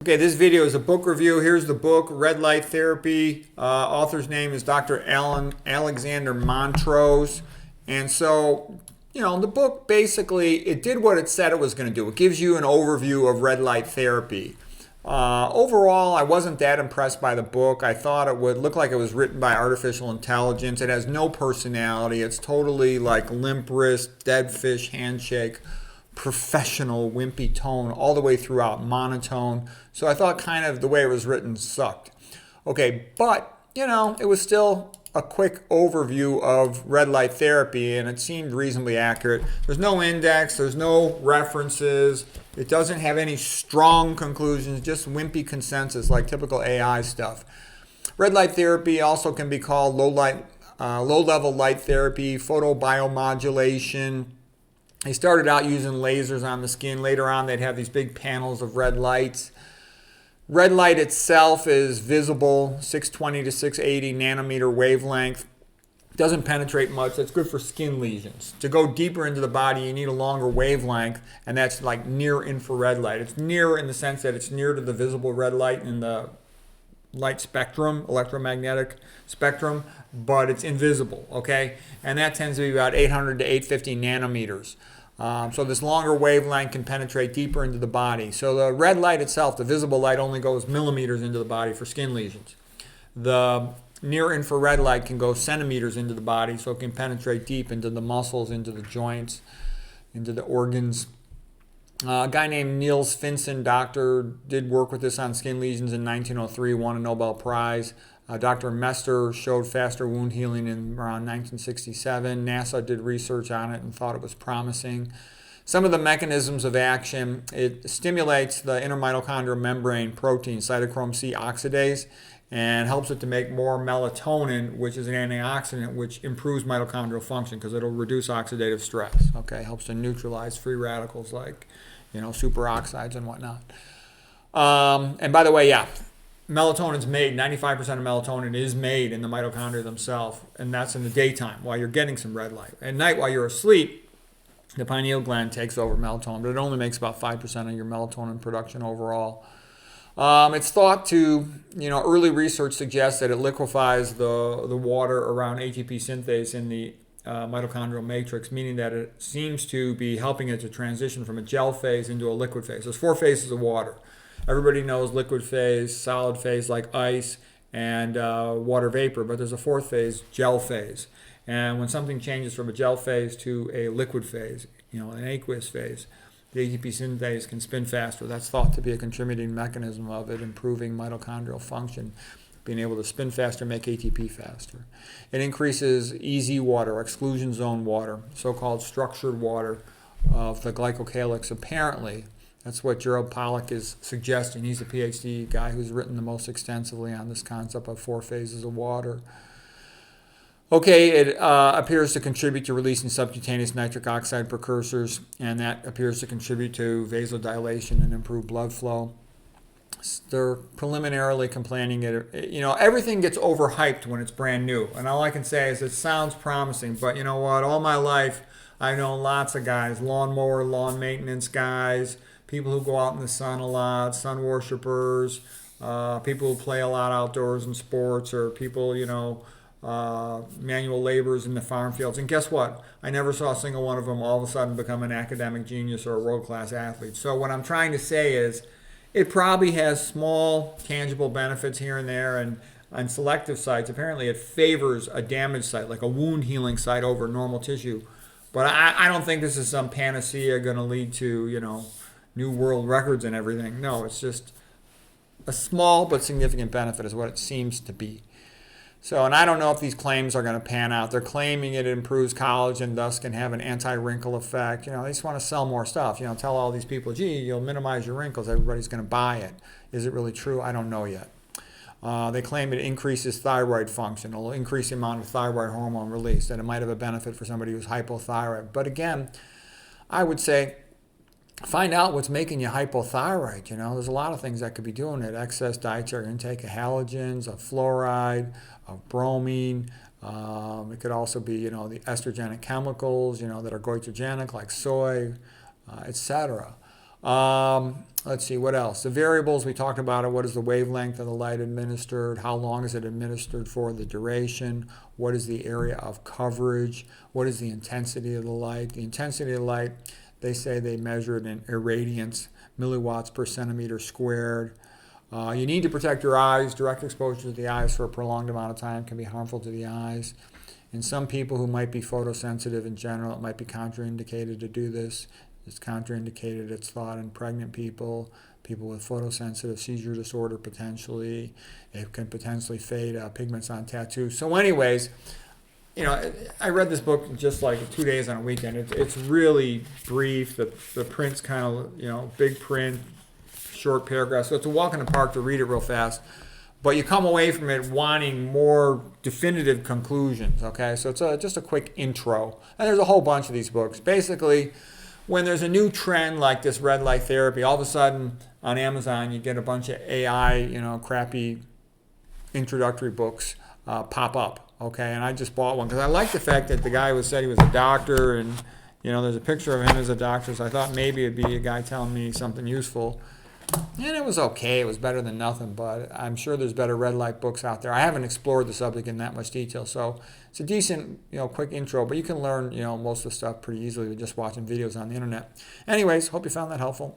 Okay, this video is a book review. Here's the book, Red Light Therapy. Author's name is Dr. Alexander Montrose. And so, the book basically, it did what it said it was going to do. It gives you an overview of red light therapy. Overall, I wasn't that impressed by the book. I thought it would look like it was written by artificial intelligence. It has no personality. It's totally like limp wrist, dead fish handshake, professional wimpy tone all the way throughout, monotone. So I thought kind of the way it was written sucked. Okay, but it was still a quick overview of red light therapy, and it seemed reasonably accurate. There's no index, there's no references, it doesn't have any strong conclusions, just wimpy consensus like typical AI stuff. Red light therapy also can be called low-level light therapy, photobiomodulation. They started out using lasers on the skin. Later on, they'd have these big panels of red lights. Red light itself is visible, 620 to 680 nanometer wavelength. Doesn't penetrate much. That's good for skin lesions. To go deeper into the body, you need a longer wavelength, and that's like near infrared light. It's near in the sense that it's near to the visible red light in the light spectrum, electromagnetic spectrum, but it's invisible, okay? And that tends to be about 800 to 850 nanometers. So this longer wavelength can penetrate deeper into the body. So the red light itself, the visible light, only goes millimeters into the body for skin lesions. The near infrared light can go centimeters into the body, so it can penetrate deep into the muscles, into the joints, into the organs. A guy named Niels Finsen, doctor, did work with this on skin lesions in 1903, won a Nobel Prize. Dr. Mester showed faster wound healing in around 1967. NASA did research on it and thought it was promising. Some of the mechanisms of action: it stimulates the intermitochondrial membrane protein, cytochrome C oxidase, and helps it to make more melatonin, which is an antioxidant, which improves mitochondrial function because it'll reduce oxidative stress. Okay, helps to neutralize free radicals like, superoxides and whatnot. And by the way, melatonin's made, 95% of melatonin is made in the mitochondria themselves, and that's in the daytime while you're getting some red light. At night while you're asleep, the pineal gland takes over melatonin, but it only makes about 5% of your melatonin production overall. It's thought to, early research suggests that it liquefies the water around ATP synthase in the mitochondrial matrix, meaning that it seems to be helping it to transition from a gel phase into a liquid phase. There's 4 phases of water. Everybody knows liquid phase, solid phase like ice, and water vapor, but there's a 4th phase, gel phase. And when something changes from a gel phase to a liquid phase, an aqueous phase, the ATP synthase can spin faster. That's thought to be a contributing mechanism of it, improving mitochondrial function, being able to spin faster, make ATP faster. It increases EZ water, exclusion zone water, so-called structured water of the glycocalyx, apparently. That's what Gerald Pollack is suggesting. He's a PhD guy who's written the most extensively on this concept of 4 phases of water. Okay, it appears to contribute to releasing subcutaneous nitric oxide precursors, and that appears to contribute to vasodilation and improved blood flow. They're preliminarily complaining it. Everything gets overhyped when it's brand new, and all I can say is it sounds promising, but you know what? All my life, I've known lots of guys, lawnmower, lawn maintenance guys, people who go out in the sun a lot, sun worshipers, people who play a lot outdoors in sports, or people, manual laborers in the farm fields. And guess what? I never saw a single one of them all of a sudden become an academic genius or a world-class athlete. So what I'm trying to say is it probably has small, tangible benefits here and there, and on selective sites, apparently it favors a damaged site, like a wound healing site over normal tissue. But I don't think this is some panacea going to lead to, new world records and everything. No, it's just a small but significant benefit is what it seems to be. So, and I don't know if these claims are going to pan out. They're claiming it improves collagen, thus can have an anti-wrinkle effect. They just want to sell more stuff. Tell all these people, gee, you'll minimize your wrinkles. Everybody's going to buy it. Is it really true? I don't know yet. They claim it increases thyroid function. It'll increase the amount of thyroid hormone release, that it might have a benefit for somebody who's hypothyroid. But again, I would say find out what's making you hypothyroid. There's a lot of things that could be doing it. Excess dietary intake of halogens, of fluoride, of bromine. It could also be, the estrogenic chemicals, that are goitrogenic, like soy, etc. Let's see, what else? The variables, we talked about it. What is the wavelength of the light administered? How long is it administered for? The duration? What is the area of coverage? What is the intensity of the light? The intensity of the light, they say they measure it in irradiance, milliwatts per centimeter squared. You need to protect your eyes. Direct exposure to the eyes for a prolonged amount of time can be harmful to the eyes. In some people who might be photosensitive in general, it might be contraindicated to do this. It's contraindicated, it's thought, in pregnant people, people with photosensitive seizure disorder potentially. It can potentially fade pigments on tattoos. So anyways, I read this book just like 2 days on a weekend. It's really brief. The print's kind of, big print, short paragraphs. So it's a walk in the park to read it real fast. But you come away from it wanting more definitive conclusions, okay? So it's just a quick intro. And there's a whole bunch of these books. Basically, when there's a new trend like this red light therapy, all of a sudden on Amazon you get a bunch of AI, crappy introductory books pop up, okay? And I just bought one because I like the fact that the guy said he was a doctor, and there's a picture of him as a doctor, so I thought maybe it'd be a guy telling me something useful. And it was okay. It was better than nothing, but I'm sure there's better red light books out there. I haven't explored the subject in that much detail, so it's a decent, quick intro, but you can learn, most of the stuff pretty easily with just watching videos on the internet. Anyways, hope you found that helpful.